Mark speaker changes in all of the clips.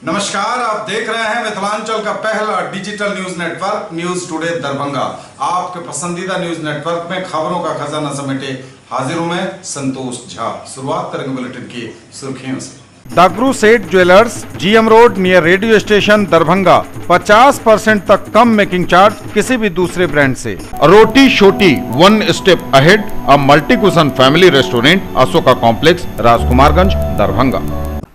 Speaker 1: नमस्कार, आप देख रहे हैं मिथिलांचल का पहला digital news network news today Darbhanga. आपके पसंदीदा न्यूज नेटवर्क में खबरों का खजाना समेटे हाजिर हूं मैं संतोष झा। शुरुआत करेंगे बुलेटिन की सुर्खियों से।
Speaker 2: दागरू सेठ jewellers, GM road near radio station Darbhanga. 50% तक कम मेकिंग चार्ज किसी भी दूसरे ब्रांड से।
Speaker 3: रोटी छोटी one step ahead, a multi cuisine family restaurant, Ashoka complex, Rajkumarganj, Darbhanga.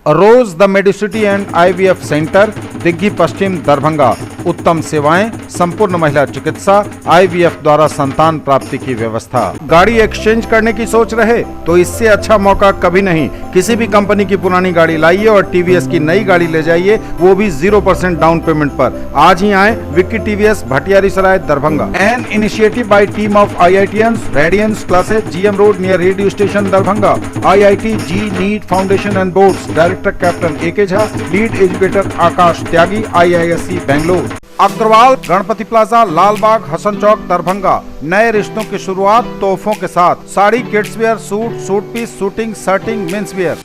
Speaker 2: Rose the Medicity and IVF centre, Digghi Paschim, Darbhanga. उत्तम सेवाएं, संपूर्ण महिला चिकित्सा, आईवीएफ द्वारा संतान प्राप्ति की व्यवस्था। गाड़ी एक्सचेंज करने की सोच रहे तो इससे अच्छा मौका कभी नहीं। किसी भी कंपनी की पुरानी गाड़ी लाइए और टीवीएस की नई गाड़ी ले जाइए, वो भी 0% डाउन पेमेंट पर। आज ही आए Vicky TVS, Bhatiyari Sarai, Darbhanga. An initiative by team of IITians, Radiance classes, GM road near radio station Darbhanga. IIT JEE NEET foundation and boards, director captain AK Jha, lead educator Akash Tyagi, IISc Bangalore. Agarwal Ganpati plaza, Lalbagh, Hasan Chowk, Darbhanga. नए रिश्तों की शुरुआत तोहफों के साथ। Sari, kids wear, suit, suit piece, suiting, shirting, men's wear.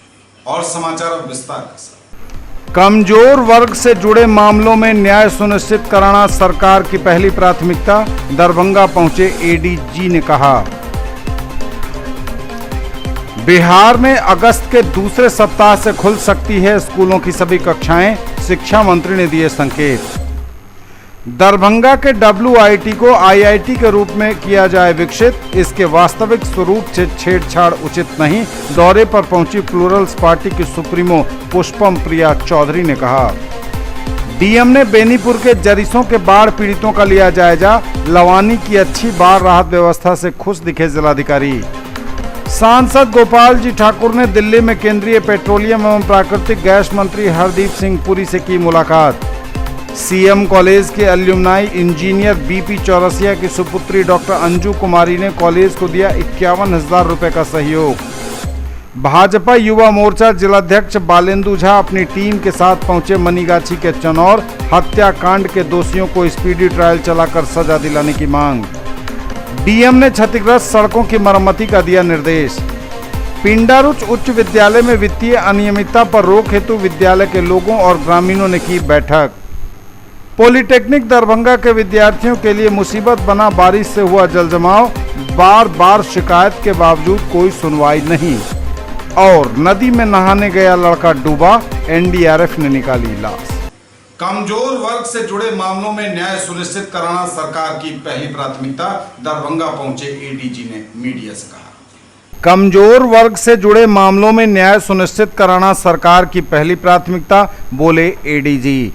Speaker 1: और समाचार अब विस्तार के साथ।
Speaker 2: कमजोर वर्ग से जुड़े मामलों में न्याय सुनिश्चित कराना सरकार की पहली प्राथमिकता, दरभंगा पहुंचे ADG ने कहा। बिहार में अगस्त के दूसरे सप्ताह से खुल सकती है स्कूलों की सभी कक्षाएं, शिक्षा मंत्री ने दिए संकेत। दरभंगा के WIT को IIT के रूप में किया जाए विकसित, इसके वास्तविक स्वरूप से छेड़छाड़ उचित नहीं, दौरे पर पहुंची प्लूरल्स पार्टी की सुप्रीमो पुष्पम प्रिया चौधरी ने कहा। डीएम ने बेनीपुर के जरीसों के बाढ़ पीड़ितों का लिया जायजा, लवानी की अच्छी बाढ़ राहत व्यवस्था से खुश दिखे जिलाधिकारी। सांसद गोपाल जी ठाकुर ने दिल्ली में केंद्रीय पेट्रोलियम एवं प्राकृतिक गैस मंत्री हरदीप सिंह पुरी से की मुलाकात। CM कॉलेज के एल्यूमनाई इंजीनियर BP चौरसिया की सुपुत्री डॉक्टर अंजू कुमारी ने कॉलेज को दिया 51,000 रुपए का सहयोग। भाजपा युवा मोर्चा जिलाध्यक्ष बालेंदु झा अपनी टीम के साथ पहुंचे मनीगाछी के चनौर, हत्याकांड के दोषियों को स्पीडी ट्रायल चलाकर सजा दिलाने की मांग। डीएम ने क्षतिग्रस्त सड़कों की मरम्मति का दिया निर्देश। पिंडारुच उच्च विद्यालय में वित्तीय अनियमितता पर रोक हेतु विद्यालय के लोगों और ग्रामीणों ने की बैठक। पॉलिटेक्निक दरभंगा के विद्यार्थियों के लिए मुसीबत बना बारिश से हुआ जलजमाव, बार बार शिकायत के बावजूद कोई सुनवाई नहीं। और नदी में नहाने गया लड़का डूबा, NDRF ने निकाली लाश।
Speaker 1: कमजोर वर्ग से जुड़े मामलों में न्याय सुनिश्चित कराना सरकार की पहली प्राथमिकता, दरभंगा पहुंचे ADG ने मीडिया से कहा।
Speaker 2: कमजोर वर्ग से जुड़े मामलों में न्याय सुनिश्चित कराना सरकार की पहली प्राथमिकता, बोले ADG।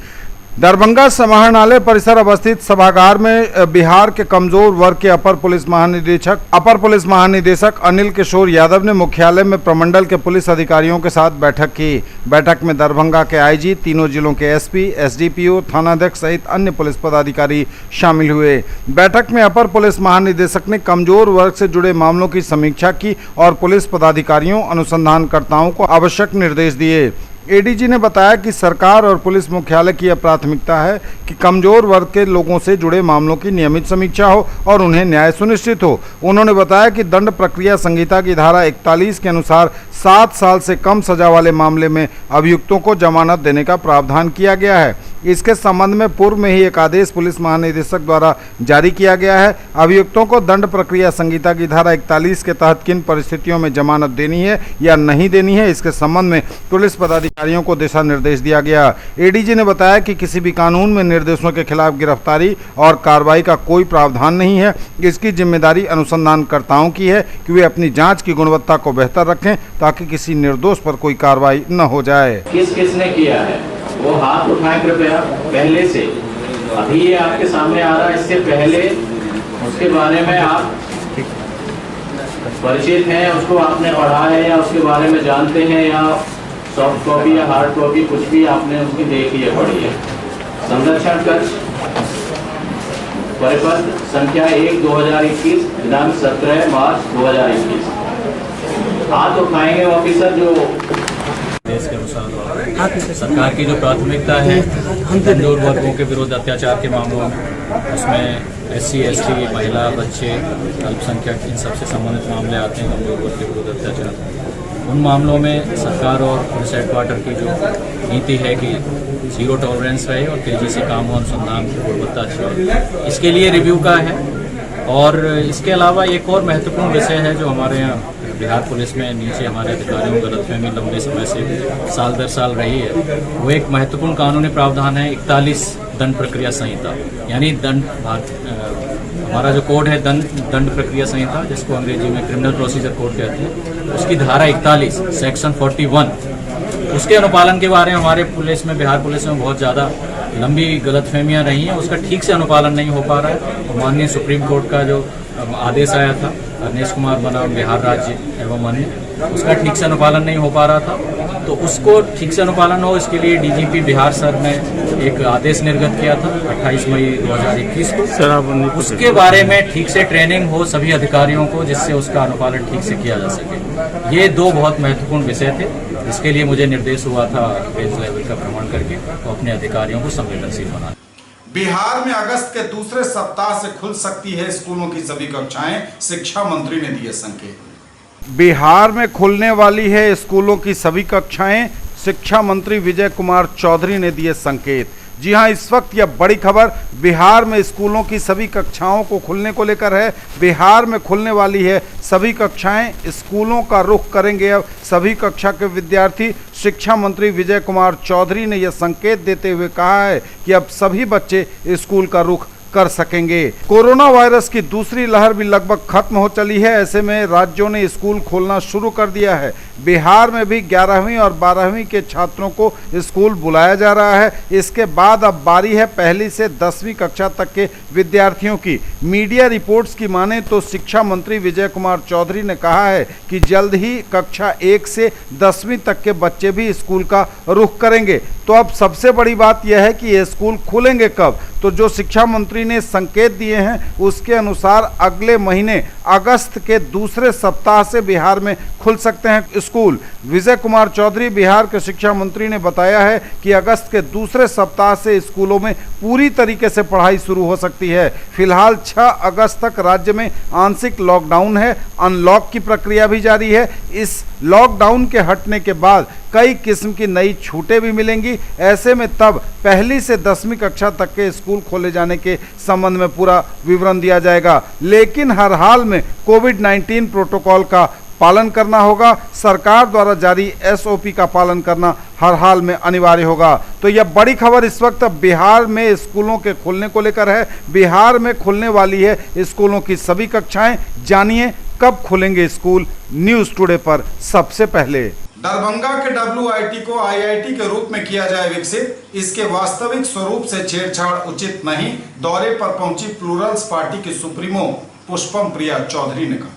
Speaker 2: दरभंगा समाहरणालय परिसर अवस्थित सभागार में बिहार के कमजोर वर्ग के अपर पुलिस महानिदेशक अनिल किशोर यादव ने मुख्यालय में प्रमंडल के पुलिस अधिकारियों के साथ बैठक की। बैठक में दरभंगा के IG, तीनों जिलों के SP, SDPO, थानाध्यक्ष सहित अन्य पुलिस पदाधिकारी शामिल हुए। बैठक में अपर पुलिस महानिदेशक ने कमजोर वर्ग से जुड़े मामलों की समीक्षा की और पुलिस पदाधिकारियों, अनुसंधानकर्ताओं को आवश्यक निर्देश दिए। ADG ने बताया कि सरकार और पुलिस मुख्यालय की यह प्राथमिकता है कि कमजोर वर्ग के लोगों से जुड़े मामलों की नियमित समीक्षा हो और उन्हें न्याय सुनिश्चित हो। उन्होंने बताया कि दंड प्रक्रिया संहिता की धारा 41 के अनुसार 7 साल से कम सजा वाले मामले में अभियुक्तों को जमानत देने का प्रावधान किया गया है। इसके संबंध में पूर्व में ही एक आदेश पुलिस महानिदेशक द्वारा जारी किया गया है। अभियुक्तों को दंड प्रक्रिया संहिता की धारा 41 के तहत किन परिस्थितियों में जमानत देनी है या नहीं देनी है, इसके संबंध में पुलिस पदाधिकारियों को दिशा निर्देश दिया गया। ADG ने बताया कि किसी भी कानून में निर्देशों के खिलाफ गिरफ्तारी और कार्रवाई का कोई प्रावधान नहीं है। इसकी जिम्मेदारी अनुसंधानकर्ताओं की है कि वे अपनी जांच की गुणवत्ता को बेहतर रखें ताकि किसी निर्दोष पर कोई कार्रवाई न हो जाए।
Speaker 4: किसने किया है वो हाथ उठाएं कृपया। पहले से अभी ये आपके सामने आ रहा है, इससे पहले उसके बारे में आप परिचित हैं, उसको आपने पढ़ा है या उसके बारे में जानते हैं, या सॉफ्ट कॉपी या हार्ड कॉपी कुछ भी आपने उसकी देखी है, पढ़ी है। संरक्षण कक्ष परिपत्र संख्या 1/2021, दिनांक 17 मार्च 2021। हाथ उठाएंगे ऑफिसर जो
Speaker 5: देश के अनुसार सरकार की जो प्राथमिकता है कमजोर वर्गों के विरुद्ध अत्याचार के मामलों में, उसमें SC ST, महिला, बच्चे, अल्पसंख्यक, इन सबसे संबंधित मामले आते हैं। कमजोर वर्ग के विरुद्ध अत्याचार उन मामलों में सरकार और पुलिस हेडक्वार्टर की जो नीति है कि जीरो टॉलरेंस रहे और तेज़ी से काम हो, अनुसंधान की गुणवत्ता अच्छी हो, इसके लिए रिव्यू का है। और इसके अलावा एक और महत्वपूर्ण विषय है जो हमारे यहाँ बिहार पुलिस में नीचे हमारे अधिकारियों को गलतफहमी लंबे समय से साल दर साल रही है, वो एक महत्वपूर्ण कानूनी प्रावधान है 41 दंड प्रक्रिया संहिता, यानी हमारा जो कोड है दंड प्रक्रिया संहिता, जिसको अंग्रेजी में क्रिमिनल प्रोसीजर कोड कहते हैं, उसकी धारा 41 सेक्शन 41, उसके अनुपालन के बारे में हमारे पुलिस में, बिहार पुलिस में बहुत ज़्यादा लंबी गलतफहमियां रही हैं। उसका ठीक से अनुपालन नहीं हो पा रहा है। माननीय सुप्रीम कोर्ट का जो आदेश आया था अरनेश कुमार बनाम बिहार राज्य एवं अन्य, उसका ठीक से अनुपालन नहीं हो पा रहा था, तो उसको ठीक से अनुपालन हो इसके लिए डीजीपी बिहार सर ने एक आदेश निर्गत किया था 28 मई 2021 को। उसके बारे में ठीक से ट्रेनिंग हो सभी अधिकारियों को, जिससे उसका अनुपालन ठीक से किया जा सके। ये दो बहुत महत्वपूर्ण विषय थे, इसके लिए मुझे निर्देश हुआ था रेंज लेवल का भ्रमण करके तो अपने अधिकारियों को संवेदनशील बनाना।
Speaker 1: बिहार में अगस्त के दूसरे सप्ताह से खुल सकती है स्कूलों की सभी कक्षाएं, शिक्षा मंत्री ने दिए संकेत।
Speaker 2: बिहार में खुलने वाली है स्कूलों की सभी कक्षाएं, शिक्षा मंत्री विजय कुमार चौधरी ने दिए संकेत। जी हां, इस वक्त यह बड़ी खबर बिहार में स्कूलों की सभी कक्षाओं को खुलने को लेकर है। बिहार में खुलने वाली है सभी कक्षाएं, स्कूलों का रुख करेंगे अब सभी कक्षा के विद्यार्थी। शिक्षा मंत्री विजय कुमार चौधरी ने यह संकेत देते हुए कहा है कि अब सभी बच्चे स्कूल का रुख कर सकेंगे। कोरोना वायरस की दूसरी लहर भी लगभग खत्म हो चली है, ऐसे में राज्यों ने स्कूल खोलना शुरू कर दिया है। बिहार में भी 11वीं और 12वीं के छात्रों को स्कूल बुलाया जा रहा है। इसके बाद अब बारी है पहली से 10वीं कक्षा तक के विद्यार्थियों की। मीडिया रिपोर्ट्स की माने तो शिक्षा मंत्री विजय कुमार चौधरी ने कहा है कि जल्द ही कक्षा 1 से 10वीं तक के बच्चे भी स्कूल का रुख करेंगे। तो अब सबसे बड़ी बात यह है कि ये स्कूल खुलेंगे कब। तो जो शिक्षा मंत्री ने संकेत दिए हैं उसके अनुसार अगले महीने अगस्त के दूसरे सप्ताह से बिहार में खुल सकते हैं स्कूल। विजय कुमार चौधरी बिहार के शिक्षा मंत्री ने बताया है कि अगस्त के दूसरे सप्ताह से स्कूलों में पूरी तरीके से पढ़ाई शुरू हो सकती है। फिलहाल 6 अगस्त तक राज्य में आंशिक लॉकडाउन है, अनलॉक की प्रक्रिया भी जारी है। इस लॉकडाउन के हटने के बाद कई किस्म की नई छूटें भी मिलेंगी। ऐसे में तब पहली से 10वीं कक्षा तक के स्कूल खोले जाने के संबंध में पूरा विवरण दिया जाएगा, लेकिन हर हाल में कोविड-19 प्रोटोकॉल का पालन करना होगा। सरकार द्वारा जारी SOP का पालन करना हर हाल में अनिवार्य होगा। तो यह बड़ी खबर इस वक्त बिहार में स्कूलों के खुलने को लेकर है। बिहार में खुलने वाली है स्कूलों की सभी कक्षाएं। जानिए कब खुलेंगे स्कूल, न्यूज़ टुडे पर सबसे पहले।
Speaker 1: दरभंगा के WIT को IIT के रूप में किया जाए विकसित, इसके वास्तविक स्वरूप से छेड़छाड़ उचित नहीं, दौरे पर पहुंची प्लूरल्स पार्टी की सुप्रीमो पुष्पम प्रिया चौधरी ने कहा।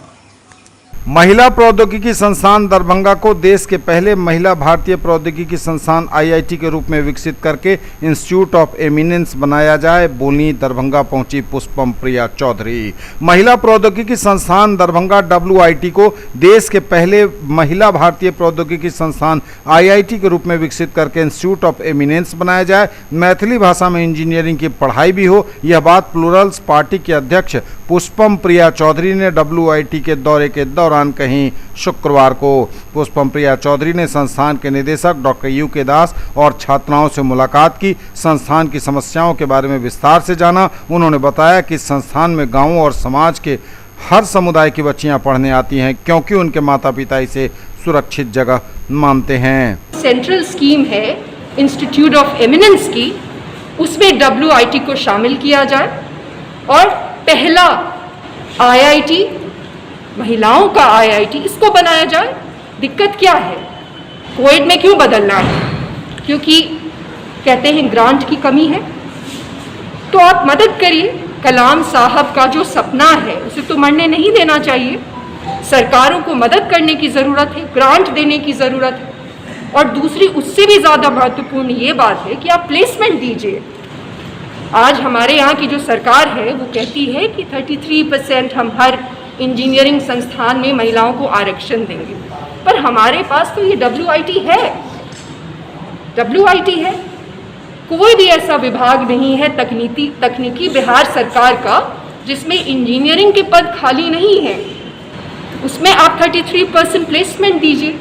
Speaker 2: महिला प्रौद्योगिकी संस्थान दरभंगा को देश के पहले महिला भारतीय प्रौद्योगिकी संस्थान IIT के रूप में विकसित करके इंस्टीट्यूट ऑफ एमिनेंस बनाया जाए, बोली दरभंगा पहुंची पुष्पम प्रिया चौधरी। महिला प्रौद्योगिकी संस्थान दरभंगा WIT को देश के पहले महिला भारतीय प्रौद्योगिकी संस्थान IIT के रूप में विकसित करके इंस्टीट्यूट ऑफ एमिनेंस बनाया जाए, मैथिली भाषा में इंजीनियरिंग की पढ़ाई भी हो। यह बात प्लूरल्स पार्टी के अध्यक्ष पुष्पम प्रिया चौधरी ने WIT के दौरे के दौरान कहीं शुक्रवार को। पुष्पम प्रिया चौधरी ने संस्थान के निदेशक डॉक्टर UK दास और छात्राओं से मुलाकात की, संस्थान की समस्याओं के बारे में विस्तार से जाना। उन्होंने बताया कि संस्थान में गांवों और समाज के हर समुदाय की बच्चियां पढ़ने आती हैं क्योंकि उनके माता पिता इसे सुरक्षित जगह मानते हैं।
Speaker 6: सेंट्रल स्कीम है इंस्टीट्यूट ऑफ एमिनेंस की, उसमें WIT को शामिल किया जाए और पहला IIT, महिलाओं का IIT, इसको बनाया जाए। दिक्कत क्या है, कोविड में क्यों बदलना है? क्योंकि कहते हैं ग्रांट की कमी है। तो आप मदद करिए, कलाम साहब का जो सपना है उसे तो मरने नहीं देना चाहिए। सरकारों को मदद करने की ज़रूरत है, ग्रांट देने की ज़रूरत है। और दूसरी उससे भी ज़्यादा महत्वपूर्ण ये बात है कि आप प्लेसमेंट दीजिए। आज हमारे यहाँ की जो सरकार है वो कहती है कि 33% हम हर इंजीनियरिंग संस्थान में महिलाओं को आरक्षण देंगे, पर हमारे पास तो ये WIT है। WIT है, कोई भी ऐसा विभाग नहीं है तकनीकी बिहार सरकार का जिसमें इंजीनियरिंग के पद खाली नहीं है। उसमें आप 33% प्लेसमेंट दीजिए।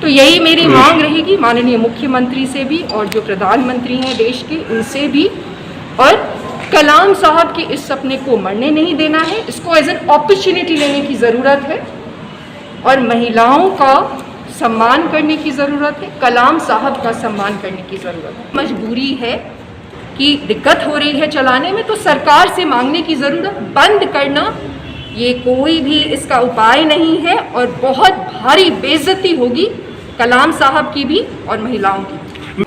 Speaker 6: तो यही मेरी मांग रहेगी माननीय मुख्यमंत्री से भी और जो प्रधानमंत्री हैं देश के उनसे भी, और कलाम साहब के इस सपने को मरने नहीं देना है, इसको एज एन अपॉर्चुनिटी लेने की ज़रूरत है और महिलाओं का सम्मान करने की ज़रूरत है, कलाम साहब का सम्मान करने की ज़रूरत है। मजबूरी है कि दिक्कत हो रही है चलाने में, तो सरकार से मांगने की ज़रूरत, बंद करना ये कोई भी इसका उपाय नहीं है और बहुत भारी बेइज्जती होगी कलाम साहब की भी और महिलाओं की।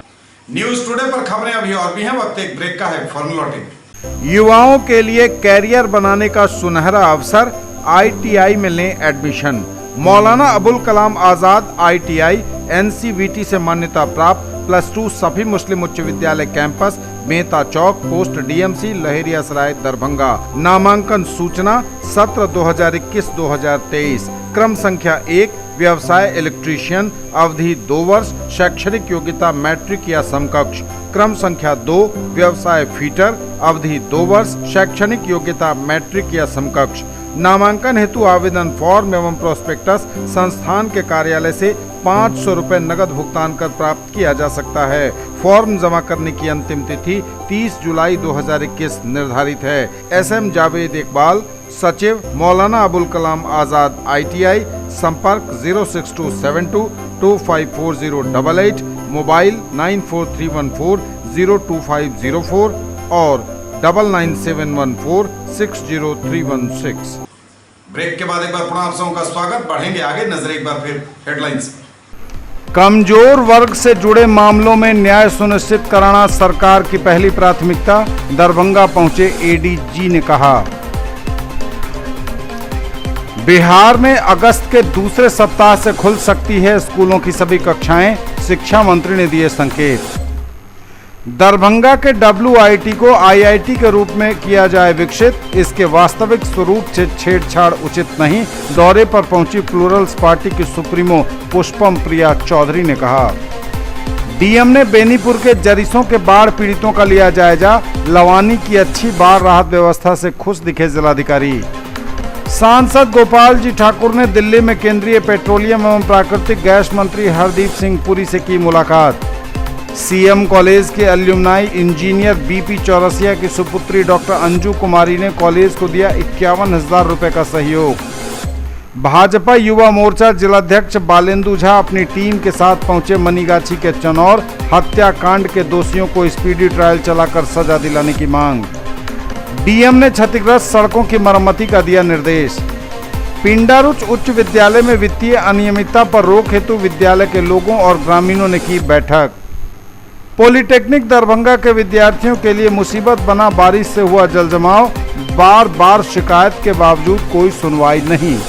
Speaker 1: न्यूज टुडे पर खबरें अभी और भी हैं, वक्त एक ब्रेक का है, फौरन लौटेंगे।
Speaker 2: युवाओं के लिए कैरियर बनाने का सुनहरा अवसर, ITI में लें admission. Maulana Abul Kalam Azad ITI NCVT से मान्यता प्राप्त +2 सभी मुस्लिम उच्च विद्यालय कैंपस, मेहता चौक, पोस्ट DMC, लहेरियासराय, दरभंगा। नामांकन सूचना सत्र 2021-2023। क्रम संख्या 1, व्यवसाय इलेक्ट्रीशियन, अवधि 2 वर्ष, शैक्षणिक योग्यता मैट्रिक या समकक्ष। क्रम संख्या 2, व्यवसाय फीटर, अवधि 2 वर्ष, शैक्षणिक योग्यता मैट्रिक या समकक्ष। नामांकन हेतु आवेदन फॉर्म एवं प्रोस्पेक्टस संस्थान के कार्यालय से 500 रुपए नगद भुगतान कर प्राप्त किया जा सकता है। फॉर्म जमा करने की अंतिम तिथि 30 जुलाई 2021 निर्धारित है। SM जावेद इकबाल, सचिव, मौलाना अबुल कलाम आजाद ITI, संपर्क 06272254088, मोबाइल 94314-02504 और 9971460316।
Speaker 1: ब्रेक के बाद एक बार पुनः आप सबों का स्वागत। बढ़ेंगे आगे, नजर एक बार फिर हेडलाइंस।
Speaker 2: कमजोर वर्ग से जुड़े मामलों में न्याय सुनिश्चित कराना सरकार की पहली प्राथमिकता, दरभंगा पहुंचे ADG ने कहा। बिहार में अगस्त के दूसरे सप्ताह से खुल सकती है स्कूलों की सभी कक्षाएं, शिक्षा मंत्री ने दिए संकेत। दरभंगा के WIT को IIT के रूप में किया जाए विकसित, इसके वास्तविक स्वरूप से छेड़छाड़ उचित नहीं, दौरे पर पहुंची प्लूरल्स पार्टी की सुप्रीमो पुष्पम प्रिया चौधरी ने कहा। DM ने बेनीपुर के जरीसों के बाढ़ पीड़ितों का लिया जायजा, लवानी की अच्छी बाढ़ राहत व्यवस्था से खुश दिखे जिलाधिकारी। सांसद गोपाल जी ठाकुर ने दिल्ली में केंद्रीय पेट्रोलियम एवं प्राकृतिक गैस मंत्री हरदीप सिंह पुरी से की मुलाकात। CM कॉलेज के एल्यूमनाई इंजीनियर BP चौरसिया की सुपुत्री डॉक्टर अंजू कुमारी ने कॉलेज को दिया 51,000 रुपए का सहयोग। भाजपा युवा मोर्चा जिलाध्यक्ष बालेंदु झा अपनी टीम के साथ पहुंचे मनीगाछी के चनौर, हत्याकांड के दोषियों को स्पीडी ट्रायल चलाकर सजा दिलाने की मांग। DM ने क्षतिग्रस्त सड़कों की मरम्मति का दिया निर्देश। पिंडारुच उच्च विद्यालय में वित्तीय अनियमितता पर रोक हेतु विद्यालय के लोगों और ग्रामीणों ने की बैठक। पॉलिटेक्निक दरभंगा के विद्यार्थियों के लिए मुसीबत बना बारिश से हुआ जलजमाव, बार बार शिकायत के बावजूद कोई सुनवाई नहीं।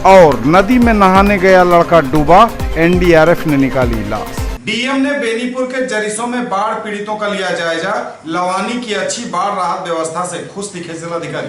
Speaker 2: और नदी में नहाने गया लड़का डूबा, NDRF ने निकाली लाश।
Speaker 1: DM ने बेनीपुर के जरीसों में बाढ़ पीड़ितों का लिया जायजा, लवानी की अच्छी बाढ़ राहत व्यवस्था से खुश दिखे जिलाधिकारी।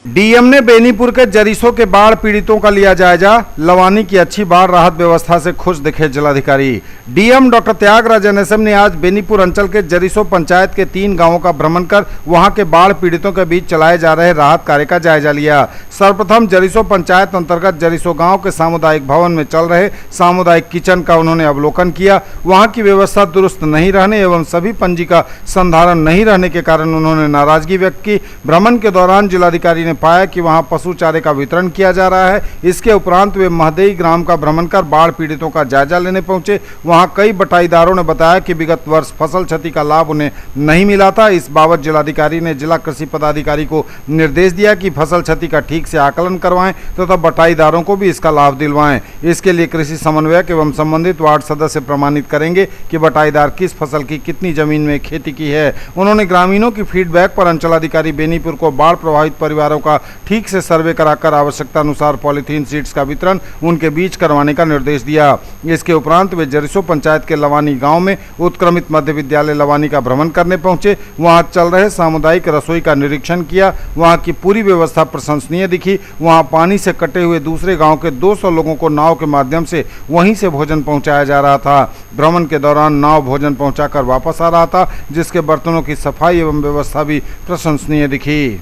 Speaker 2: DM ने बेनीपुर के जरीसों के बाढ़ पीड़ितों का लिया जायजा, लवानी की अच्छी बाढ़ राहत व्यवस्था से खुश दिखे जिलाधिकारी। DM डॉक्टर त्यागराज NSM ने आज बेनीपुर अंचल के जरीसों पंचायत के 3 गांवों का भ्रमण कर वहां के बाढ़ पीड़ितों के बीच चलाए जा रहे राहत कार्य का जायजा लिया। सर्वप्रथम जरीसों पंचायत अंतर्गत जरीसों गांव के सामुदायिक भवन में चल रहे सामुदायिक किचन का उन्होंने अवलोकन किया। वहां की व्यवस्था दुरुस्त नहीं रहने एवं सभी पंजी का संधारण नहीं रहने के कारण उन्होंने नाराजगी व्यक्त की। भ्रमण के दौरान जिलाधिकारी ने पाया कि वहां पशु चारे का वितरण किया जा रहा है। इसके उपरांत वे महदेई ग्राम का भ्रमण कर बाढ़ पीड़ितों का जायजा लेने पहुंचे। वहां कई बटाईदारों ने बताया कि विगत वर्ष फसल क्षति का लाभ उन्हें नहीं मिला था। इस बाबत जिलाधिकारी ने जिला कृषि पदाधिकारी को निर्देश दिया कि फसल क्षति का ठीक से आकलन करवाएं तथा बटाईदारों को भी इसका लाभ दिलवाएं। इसके लिए कृषि समन्वयक एवं संबंधित वार्ड सदस्य प्रमाणित करेंगे कि बटाईदार किस फसल की कितनी जमीन में खेती की है। उन्होंने ग्रामीणों की फीडबैक पर अंचलाधिकारी बेनीपुर को बाढ़ प्रभावित परिवारों का ठीक से सर्वे कराकर आवश्यकता अनुसार पॉलीथीन शीट्स का वितरण उनके बीच करवाने का निर्देश दिया। इसके उपरांत वे जरीसों पंचायत के लवानी गांव में उत्क्रमित मध्य विद्यालय लवानी का भ्रमण करने पहुंचे। वहां चल रहे सामुदायिक रसोई का निरीक्षण किया। वहां की पूरी व्यवस्था प्रशंसनीय दिखी। वहां पानी से कटे हुए दूसरे गांव के 200 लोगों को नाव के माध्यम से वहीं से भोजन पहुंचाया जा रहा था। भ्रमण के दौरान नाव भोजन पहुंचाकर वापस आ रहा था, जिसके बर्तनों की सफाई एवं व्यवस्था भी प्रशंसनीय दिखी।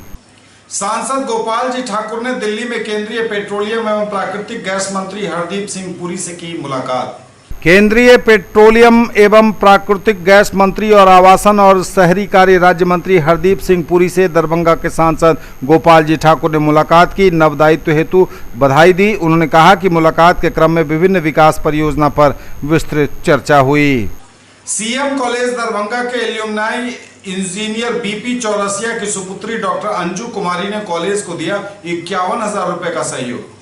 Speaker 1: सांसद गोपाल जी ठाकुर ने दिल्ली में केंद्रीय पेट्रोलियम एवं प्राकृतिक गैस मंत्री हरदीप सिंह पुरी से की मुलाकात।
Speaker 2: केंद्रीय पेट्रोलियम एवं प्राकृतिक गैस मंत्री और आवासन और शहरी कार्य राज्य मंत्री हरदीप सिंह पुरी से दरभंगा के सांसद गोपाल जी ठाकुर ने मुलाकात की, नवदायित्व हेतु बधाई दी। उन्होंने कहा कि मुलाकात के क्रम में विभिन्न विकास परियोजना पर विस्तृत चर्चा हुई।
Speaker 1: सीएम कॉलेज दरभंगा के एल्यूमनाई इंजीनियर बीपी चौरसिया की सुपुत्री डॉक्टर अंजू कुमारी ने कॉलेज को दिया 51,000 रुपए का सहयोग।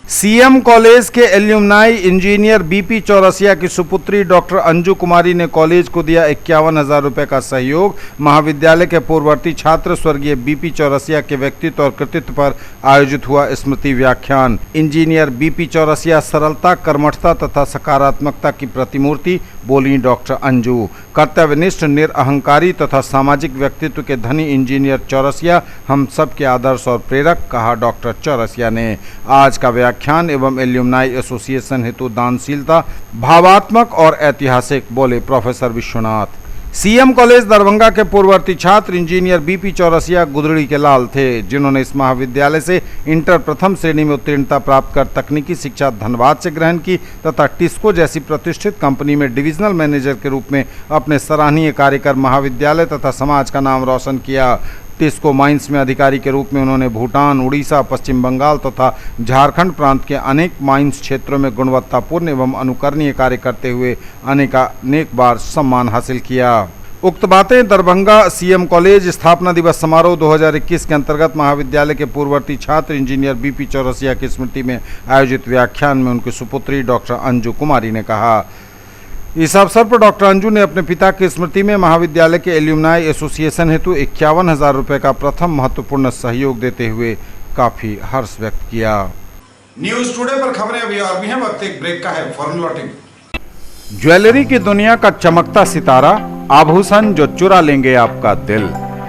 Speaker 2: सीएम कॉलेज के एल्यूमनाई इंजीनियर बीपी चौरसिया की सुपुत्री डॉक्टर अंजू कुमारी ने कॉलेज को दिया 51,000 रुपए का सहयोग। महाविद्यालय के पूर्ववर्ती छात्र स्वर्गीय बीपी चौरसिया के व्यक्तित्व और कृतित्व पर आयोजित हुआ स्मृति व्याख्यान। इंजीनियर बीपी चौरसिया सरलता, कर्मठता तथा सकारात्मकता की प्रतिमूर्ति, बोली डॉक्टर अंजू। कर्तव्यनिष्ठ, निरअहंकारी तथा सामाजिक व्यक्तित्व के धनी इंजीनियर चौरसिया हम सब के आदर्श और प्रेरक, कहा डॉक्टर चौरसिया ने। आज का व्याख्यान एवं एल्यूमनाई एसोसिएशन हेतु दानशीलता भावात्मक और ऐतिहासिक, बोले professor Vishwanath. CM college Darbhanga के पूर्ववर्ती छात्र इंजीनियर बीपी चौरसिया गुदड़ी के लाल थे, जिन्होंने इस महाविद्यालय से इंटर प्रथम श्रेणी में उत्तीर्णता प्राप्त कर तकनीकी शिक्षा धनबाद से ग्रहण की तथा टिस्को जैसी प्रतिष्ठित कंपनी में डिविजनल मैनेजर के रूप में अपने सराहनीय कार्य कर महाविद्यालय तथा समाज का नाम रोशन किया। टिस्को माइंस में अधिकारी के रूप में उन्होंने भूटान, उड़ीसा, पश्चिम बंगाल तथा झारखंड प्रांत के अनेक माइंस क्षेत्रों में गुणवत्तापूर्ण एवं अनुकरणीय कार्य करते हुए अनेक बार सम्मान हासिल किया। उक्त बातें दरभंगा सीएम कॉलेज स्थापना दिवस समारोह 2021 के अंतर्गत महाविद्यालय के पूर्ववर्ती छात्र इंजीनियर बीपी चौरसिया की स्मृति में आयोजित व्याख्यान में उनकी सुपुत्री डॉक्टर अंजू कुमारी ने कहा। इस अवसर पर डॉक्टर अंजू ने अपने पिता की स्मृति में महाविद्यालय के एल्यूमनाई एसोसिएशन हेतु 51,000 रुपए का प्रथम महत्वपूर्ण सहयोग देते हुए काफी हर्ष व्यक्त किया।
Speaker 1: न्यूज टुडे पर खबरें अभी और भी हैं, वक्त एक ब्रेक का है, फौरन लौटेंगे।
Speaker 2: ज्वेलरी की दुनिया का चमकता सितारा, आभूषण जो चुरा लेंगे आपका दिल।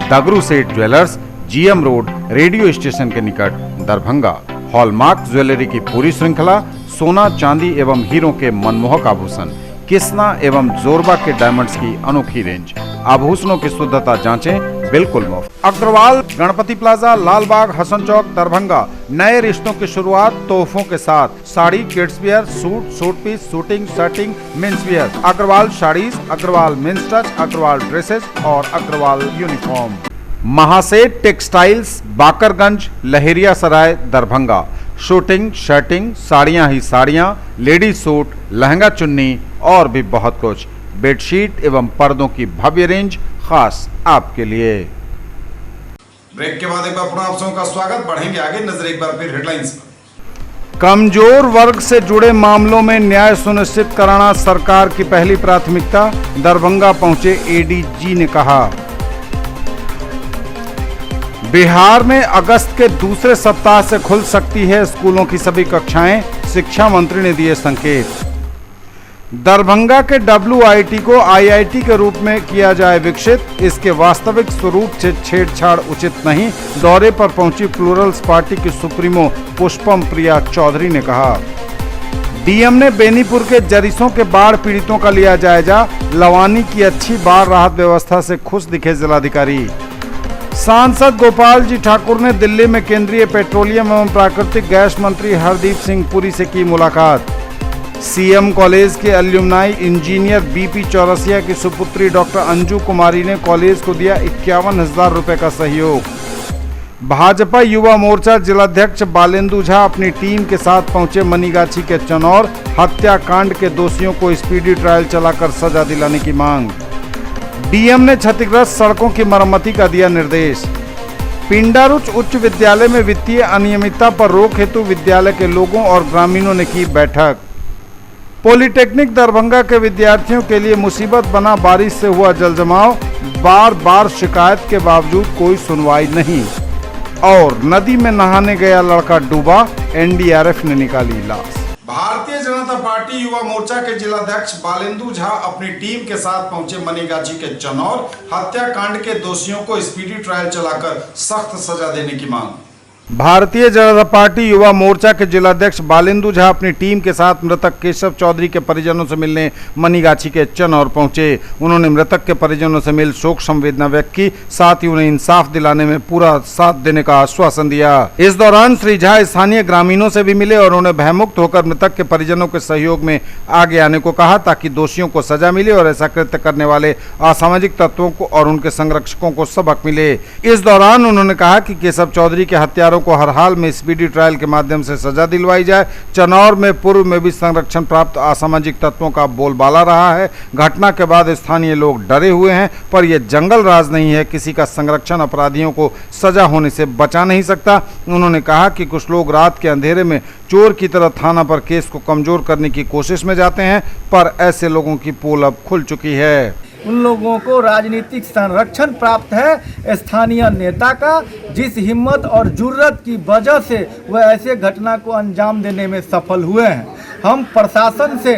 Speaker 2: दगरू सेठ jewellers, GM road, radio station के निकट, दरभंगा। हॉलमार्क ज्वेलरी की पूरी श्रृंखला, सोना, चांदी एवं हीरों के मनमोहक आभूषण, किस्ना एवं जोरबा के डायमंड्स की अनोखी रेंज। आभूषणों की शुद्धता जांचें, बिल्कुल मुफ्त। अग्रवाल गणपति प्लाजा, लालबाग, हसन चौक, दरभंगा। नए रिश्तों की शुरुआत तोहफों के साथ। Sari, kids wear, suit, suit piece, suiting, shirting, mens wear. Agarwal saris, Agarwal mens touch, Agarwal dresses और Agarwal uniform. Mahaseth textiles, Bakarganj, Laheriya Sarai, Darbhanga. Suiting, shirting, साड़ियाँ ही साड़ियाँ, लेडीज सूट, लहंगा चुन्नी और भी बहुत कुछ। बेडशीट एवं पर्दों की भव्य रेंज खास आपके लिए।
Speaker 1: ब्रेक के बाद एक बार पुनः आप सबका स्वागत। बढ़ेंगे आगे, नजर एक बार फिर हेडलाइंस पर।
Speaker 2: कमजोर वर्ग से जुड़े मामलों में न्याय सुनिश्चित कराना सरकार की पहली प्राथमिकता, दरभंगा पहुंचे एडीजी ने कहा। बिहार में अगस्त के दूसरे सप्ताह से खुल सकती है स्कूलों की सभी कक्षाएं, शिक्षा मंत्री ने दिए संकेत। दरभंगा के WIT को IIT के रूप में किया जाए विकसित, इसके वास्तविक स्वरूप से छेड़छाड़ उचित नहीं, दौरे पर पहुंची प्लूरल्स पार्टी की सुप्रीमो पुष्पम प्रिया चौधरी ने कहा। डीएम ने बेनीपुर के जरीसों के बाढ़ पीड़ितों का लिया जायजा, लवानी की अच्छी बाढ़ राहत व्यवस्था से खुश दिखे जिलाधिकारी। सांसद गोपाल जी ठाकुर ने दिल्ली में केंद्रीय पेट्रोलियम एवं प्राकृतिक गैस मंत्री हरदीप सिंह पुरी से की मुलाकात। सीएम कॉलेज के एल्यूमनाई इंजीनियर बीपी चौरसिया की सुपुत्री डॉक्टर अंजू कुमारी ने कॉलेज को दिया 51,000 रुपए का सहयोग। भाजपा युवा मोर्चा जिलाध्यक्ष बालेंदु झा अपनी टीम के साथ पहुंचे मनीगाछी के चनौर, हत्याकांड के दोषियों को स्पीडी ट्रायल चलाकर सजा दिलाने की मांग। डीएम ने क्षतिग्रस्त सड़कों की मरम्मति का दिया निर्देश। पिंडारुच उच्च विद्यालय में वित्तीय अनियमितता पर रोक हेतु विद्यालय के लोगों और ग्रामीणों ने की बैठक। पॉलिटेक्निक दरभंगा के विद्यार्थियों के लिए मुसीबत बना बारिश से हुआ जलजमाव, बार बार शिकायत के बावजूद कोई सुनवाई नहीं। और नदी में नहाने गया लड़का डूबा, एनडीआरएफ ने निकाली लाश।
Speaker 1: भारतीय जनता पार्टी युवा मोर्चा के जिलाध्यक्ष बालेंदु झा अपनी टीम के साथ पहुंचे मनीगाछी के चनौर, हत्याकांड के दोषियों को स्पीडी ट्रायल चलाकर सख्त सजा देने की मांग।
Speaker 2: भारतीय जनता पार्टी युवा मोर्चा के जिलाध्यक्ष बालेंदु झा अपनी टीम के साथ मृतक केशव चौधरी के परिजनों से मिलने मनीगाछी के चनौर पहुंचे। उन्होंने मृतक के परिजनों से मिल शोक संवेदना व्यक्त की, साथ ही उन्हें इंसाफ दिलाने में पूरा साथ देने का आश्वासन दिया। इस दौरान श्री झा स्थानीय ग्रामीणों से भी मिले और उन्हें भयमुक्त होकर मृतक के परिजनों के सहयोग में आगे आने को कहा, ताकि दोषियों को सजा मिले और ऐसा कृत्य करने वाले असामाजिक तत्वों को और उनके संरक्षकों को सबक मिले। इस दौरान उन्होंने कहा कि केशव चौधरी के हत्यारों को हर हाल में स्पीडी ट्रायल के माध्यम से सजा दिलवाई जाए। चनौर में पूर्व में भी संरक्षण प्राप्त असामाजिक तत्वों का बोलबाला रहा है। घटना के बाद स्थानीय लोग डरे हुए हैं, पर यह जंगल राज नहीं है, किसी का संरक्षण अपराधियों को सजा होने से बचा नहीं सकता। उन्होंने कहा कि कुछ लोग रात के अंधेरे में चोर की तरह थाना पर केस को कमजोर करने की कोशिश में जाते हैं, पर ऐसे लोगों की पोल अब खुल चुकी है।
Speaker 7: उन लोगों को राजनीतिक संरक्षण प्राप्त है स्थानीय नेता का, जिस हिम्मत और जुर्रत की वजह से वह ऐसे घटना को अंजाम देने में सफल हुए हैं। हम प्रशासन से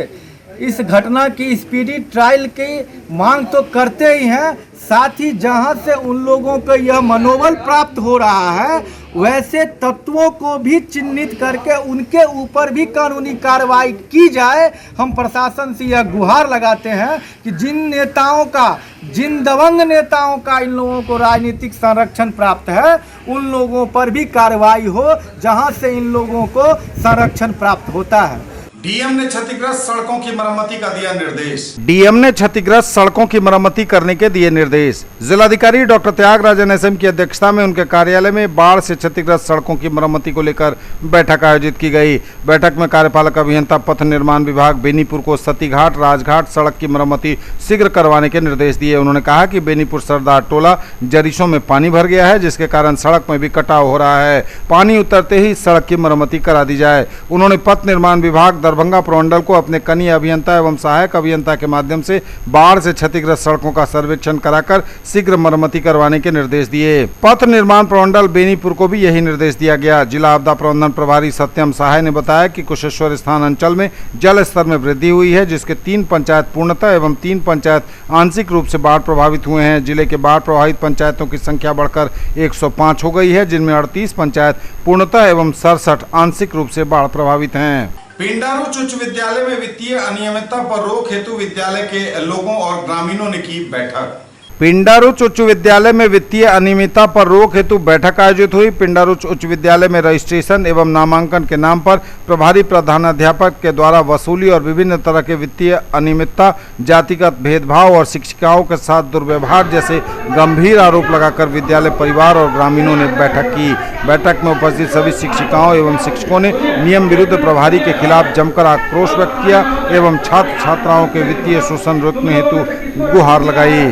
Speaker 7: इस घटना की स्पीडी ट्रायल की मांग तो करते ही हैं, साथ ही जहां से उन लोगों को यह मनोबल प्राप्त हो रहा है, वैसे तत्वों को भी चिन्हित करके उनके ऊपर भी कानूनी कार्रवाई की जाए। हम प्रशासन से यह गुहार लगाते हैं कि जिन दबंग नेताओं का इन लोगों को राजनीतिक संरक्षण प्राप्त है, उन लोगों पर भी कार्रवाई हो जहां से इन लोगों को संरक्षण प्राप्त होता है।
Speaker 1: डीएम ने क्षतिग्रस्त सड़कों की मरम्मती का दिया निर्देश।
Speaker 2: डीएम ने क्षतिग्रस्त सड़कों की मरम्मती करने के दिए निर्देश। जिलाधिकारी डॉक्टर त्यागराजन एसएम की अध्यक्षता में उनके कार्यालय में बाढ़ से क्षतिग्रस्त सड़कों की मरम्मती को लेकर बैठक आयोजित की गई। बैठक में कार्यपालक अभियंता पथ निर्माण विभाग बेनीपुर को सतीघाट राजघाट सड़क की मरम्मती शीघ्र करवाने के निर्देश दिए। उन्होंने कहा कि बेनीपुर सरदार टोला जरीसों में पानी भर गया है, जिसके कारण सड़क में भी कटाव हो रहा है। पानी उतरते ही सड़क की मरम्मती करा दी जाए। उन्होंने पथ निर्माण विभाग दरभंगा प्रमंडल को अपने कनीय अभियंता एवं सहायक अभियंता के माध्यम से बाढ़ से क्षतिग्रस्त सड़कों का सर्वेक्षण कराकर शीघ्र मरम्मती करवाने के निर्देश दिए। पथ निर्माण प्रमंडल बेनीपुर को भी यही निर्देश दिया गया। जिला आपदा प्रबंधन प्रभारी सत्यम सहाय ने बताया कि कुशेश्वर स्थान अंचल में जल स्तर में वृद्धि हुई है, जिसके 3 पंचायत पूर्णतः एवं 3 पंचायत आंशिक रूप से बाढ़ प्रभावित हुए हैं। जिले के बाढ़ प्रभावित पंचायतों की संख्या बढ़कर 105 हो गई है, जिनमें 38 पंचायत पूर्णतः एवं 67 आंशिक रूप से बाढ़ प्रभावित हैं।
Speaker 1: पिंडारुच उच्च विद्यालय में वित्तीय अनियमितता पर रोक हेतु विद्यालय के लोगों और ग्रामीणों ने की बैठक।
Speaker 2: पिंडारुच उच्च विद्यालय में वित्तीय अनियमितता पर रोक हेतु बैठक आयोजित हुई। पिंडारुच उच्च विद्यालय में रजिस्ट्रेशन एवं नामांकन के नाम पर प्रभारी प्रधानाध्यापक के द्वारा वसूली और विभिन्न तरह के वित्तीय अनियमितता, जातिगत भेदभाव और शिक्षिकाओं के साथ दुर्व्यवहार जैसे गंभीर आरोप लगाकर विद्यालय परिवार और ग्रामीणों ने बैठक की। बैठक में उपस्थित सभी शिक्षिकाओं एवं शिक्षकों ने नियम विरुद्ध प्रभारी के खिलाफ जमकर आक्रोश व्यक्त किया एवं छात्र छात्राओं के वित्तीय शोषण रोकने हेतु गुहार लगाई।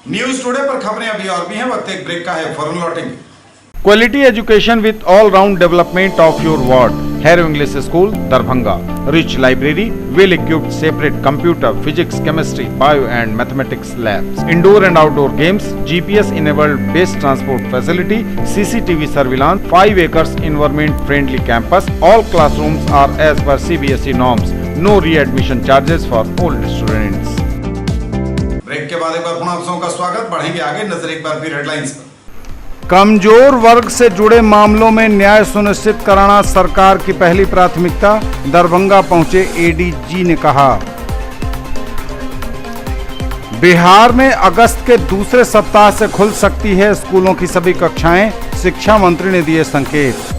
Speaker 1: न्यूज टुडे पर खबरें अभी और भी हैं, वक्त एक ब्रेक का है, फौरन लौटेंगे।
Speaker 3: Quality education with all round development of your ward. Harrow English school Darbhanga. Rich library, well equipped separate computer, physics, chemistry, bio and mathematics labs, indoor and outdoor games, GPS enabled based transport facility, CCTV surveillance, 5 acres environment friendly campus. All classrooms are as per CBSE norms. No re-admission charges for old students.
Speaker 1: Break के बाद एक बार पुनः आप सबका स्वागत। बढ़ेंगे आगे, नजर एक बार फिर हेडलाइंस पर।
Speaker 2: कमजोर वर्ग से जुड़े मामलों में न्याय सुनिश्चित कराना सरकार की पहली प्राथमिकता, दरभंगा पहुंचे एडीजी ने कहा। बिहार में अगस्त के दूसरे सप्ताह से खुल सकती है स्कूलों की सभी कक्षाएं, शिक्षा मंत्री ने दिए संकेत।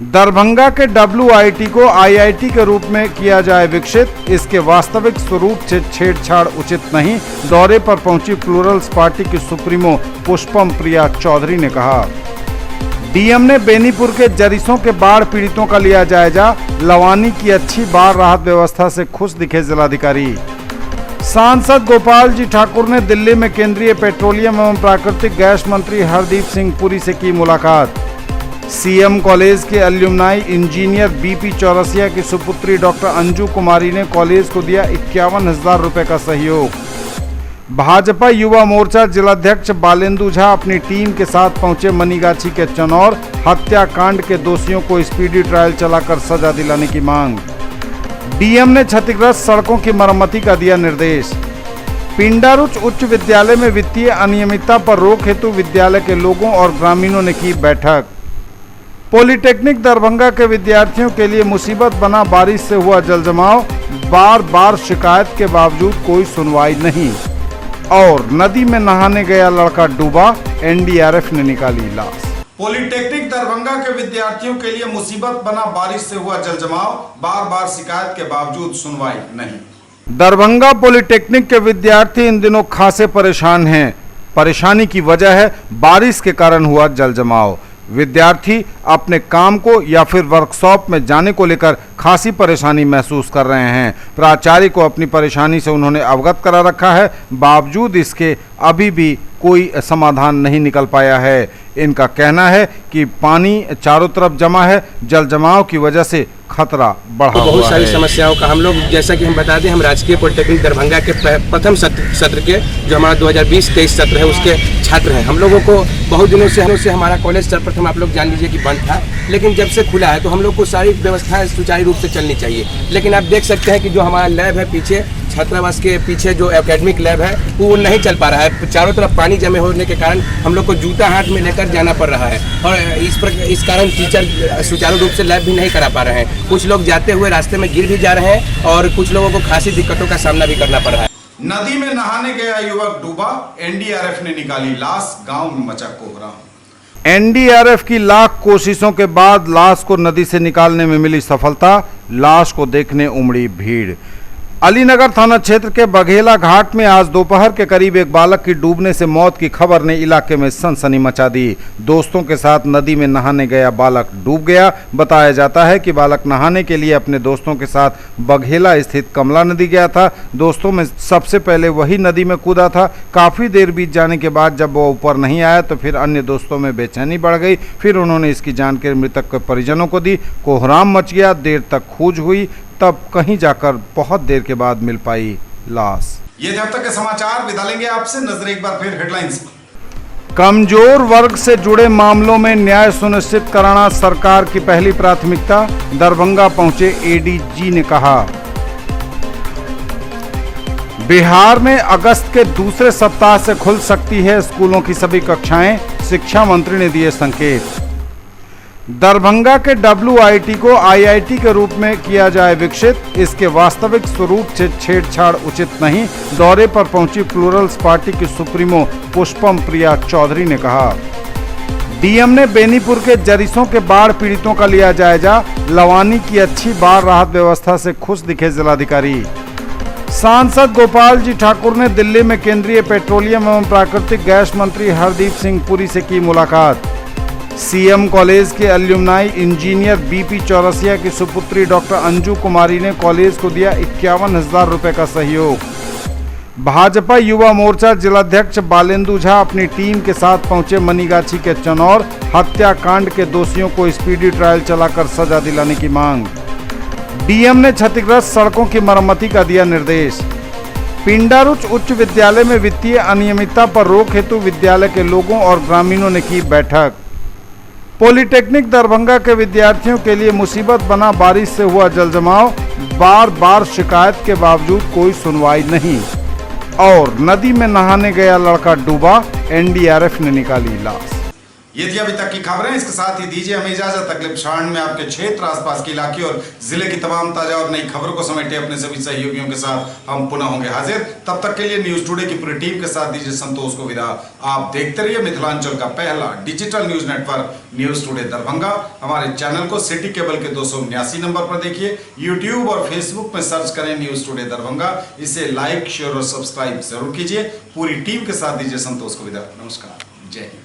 Speaker 2: दरभंगा के WIT को IIT के रूप में किया जाए विकसित, इसके वास्तविक स्वरूप से छेड़छाड़ उचित नहीं, दौरे पर पहुंची प्लूरल्स पार्टी की सुप्रीमो पुष्पम प्रिया चौधरी ने कहा। डीएम ने बेनीपुर के जरीसों के बाढ़ पीड़ितों का लिया जायजा, लवानी की अच्छी बाढ़ राहत व्यवस्था से खुश दिखे जिलाधिकारी। सांसद गोपाल जी ठाकुर ने दिल्ली में केंद्रीय पेट्रोलियम एवं प्राकृतिक गैस मंत्री हरदीप सिंह पुरी से की मुलाकात। सीएम कॉलेज के एल्यूमनाई इंजीनियर बीपी चौरसिया की सुपुत्री डॉक्टर अंजू कुमारी ने कॉलेज को दिया 51,000 रुपए का सहयोग। भाजपा युवा मोर्चा जिलाध्यक्ष बालेंदु झा अपनी टीम के साथ पहुंचे मनीगाछी के चनौर, हत्याकांड के दोषियों को स्पीडी ट्रायल चलाकर सजा दिलाने की मांग। डीएम ने क्षतिग्रस्त सड़कों की मरम्मती का दिया निर्देश। पिंडारुच उच्च विद्यालय में वित्तीय अनियमितता पर रोक हेतु विद्यालय के लोगों और ग्रामीणों ने की बैठक। पॉलिटेक्निक दरभंगा के विद्यार्थियों के लिए मुसीबत बना बारिश से हुआ जलजमाव, बार बार शिकायत के बावजूद कोई सुनवाई नहीं। और नदी में नहाने गया लड़का डूबा, एनडीआरएफ ने निकाली लाश।
Speaker 1: पॉलिटेक्निक दरभंगा के विद्यार्थियों के लिए मुसीबत बना बारिश से हुआ जलजमाव, बार बार शिकायत के बावजूद सुनवाई नहीं।
Speaker 2: दरभंगा पॉलिटेक्निक के विद्यार्थी इन दिनों खासे परेशान हैं। परेशानी की वजह है बारिश के कारण हुआ जलजमाव। विद्यार्थी अपने काम को या फिर वर्कशॉप में जाने को लेकर खासी परेशानी महसूस कर रहे हैं। प्राचार्य को अपनी परेशानी से उन्होंने अवगत करा रखा है, बावजूद इसके अभी भी कोई समाधान नहीं निकल पाया है। इनका कहना है कि पानी चारों तरफ जमा है, जल जमाव की वजह से खतरा बढ़ा हुआ है।
Speaker 8: बहुत सारी समस्याओं का हम लोग, जैसा कि हम बता दें, हम राजकीय पॉलिटेक्निक दरभंगा के प्रथम सत्र के जो हमारा 2020-23 सत्र है उसके छात्र हैं। हम लोगों को बहुत दिनों से हमारा कॉलेज सर्वप्रथम आप लोग जान लीजिए कि बंद था, लेकिन जब से खुला है तो हम लोग को सारी व्यवस्थाएं सुचारू रूप से चलनी चाहिए। लेकिन आप देख सकते हैं कि जो हमारा लैब है पीछे, छात्रावास के पीछे जो एकेडमिक लैब है वो नहीं चल पा रहा है। चारों तरफ पानी जमे होने के कारण हम लोग को जूता हाथ में लेकर जाना पड़ रहा है और इस कारण टीचर सुचारू रूप से लैब भी नहीं करा पा रहे हैं। कुछ लोग जाते हुए रास्ते में गिर भी जा रहे हैं और कुछ लोगों को खासी दिक्कतों का सामना भी करना पड़ रहा है।
Speaker 1: नदी में नहाने गया युवक डूबा, एनडीआरएफ ने निकाली लाश, गांव में मचा कोहराम।
Speaker 2: एनडीआरएफ की लाख कोशिशों के बाद लाश को नदी से निकालने में मिली सफलता, लाश को देखने उमड़ी भीड़। अलीनगर थाना क्षेत्र के बघेला घाट में आज दोपहर के करीब एक बालक की डूबने से मौत की खबर ने इलाके में सनसनी मचा दी। दोस्तों के साथ नदी में नहाने गया बालक डूब गया। बताया जाता है कि बालक नहाने के लिए अपने दोस्तों के साथ बघेला स्थित कमला नदी गया था। दोस्तों में सबसे पहले वही नदी में कूदा था। काफ़ी देर बीत जाने के बाद जब वो ऊपर नहीं आया तो फिर अन्य दोस्तों में बेचैनी बढ़ गई। फिर उन्होंने इसकी जानकारी मृतक के परिजनों को दी। कोहराम मच गया, देर तक खोज हुई, तब कहीं जाकर बहुत देर के बाद मिल पाई लाश।
Speaker 1: ये थे अब तक के समाचार। विदा लेंगे आपसे, नजर एक बार फिर हेडलाइंस पर।
Speaker 2: कमजोर वर्ग से जुड़े मामलों में न्याय सुनिश्चित कराना सरकार की पहली प्राथमिकता, दरभंगा पहुंचे एडीजी ने कहा। बिहार में अगस्त के दूसरे सप्ताह से खुल सकती है स्कूलों की सभी कक्षाएं, शिक्षा मंत्री ने दिए संकेत। दरभंगा के WIT को IIT के रूप में किया जाए विकसित, इसके वास्तविक स्वरूप से छेड़छाड़ उचित नहीं, दौरे पर पहुंची प्लूरल्स पार्टी की सुप्रीमो पुष्पम प्रिया चौधरी ने कहा। डीएम ने बेनीपुर के जरीसों के बाढ़ पीड़ितों का लिया जायजा, लवानी की अच्छी बाढ़ राहत व्यवस्था से खुश दिखे जिलाधिकारी। सांसद गोपाल जी ठाकुर ने दिल्ली में केंद्रीय पेट्रोलियम एवं प्राकृतिक गैस मंत्री हरदीप सिंह पुरी से की मुलाकात। सीएम कॉलेज के एल्यूमनाई इंजीनियर BP चौरसिया की सुपुत्री डॉक्टर अंजू कुमारी ने कॉलेज को दिया 51,000 रुपए का सहयोग। भाजपा युवा मोर्चा जिलाध्यक्ष बालेंदु झा अपनी टीम के साथ पहुंचे मनीगाछी के चनौर, हत्याकांड के दोषियों को स्पीडी ट्रायल चलाकर सजा दिलाने की मांग। डीएम ने क्षतिग्रस्त सड़कों की मरम्मति का दिया निर्देश। पिंडारुच उच्च विद्यालय में वित्तीय अनियमितता पर रोक हेतु विद्यालय के लोगों और ग्रामीणों ने की बैठक। पॉलिटेक्निक दरभंगा के विद्यार्थियों के लिए मुसीबत बना बारिश से हुआ जलजमाव, बार बार शिकायत के बावजूद कोई सुनवाई नहीं। और नदी में नहाने गया लड़का डूबा, एनडीआरएफ ने निकाली लाश।
Speaker 1: ये थी अभी तक की खबरें। इसके साथ ही दीजिए हमें इजाजत। अगले प्रसारण में आपके क्षेत्र, आसपास के इलाके और जिले की तमाम ताजा और नई खबरों को समेटे अपने सभी सहयोगियों के साथ हम पुनः होंगे हाजिर। तब तक के लिए न्यूज टुडे की पूरी टीम के साथ दीजिए संतोष को विदा। आप देखते रहिए मिथिलांचल का पहला digital news network news today Darbhanga. हमारे चैनल को सिटी केबल के 279 नंबर पर देखिए। यूट्यूब और फेसबुक में सर्च करें न्यूज टुडे दरभंगा। इसे लाइक, शेयर और सब्सक्राइब जरूर कीजिए। पूरी टीम के साथ दीजिए संतोष को विदा। नमस्कार, जय हिंद।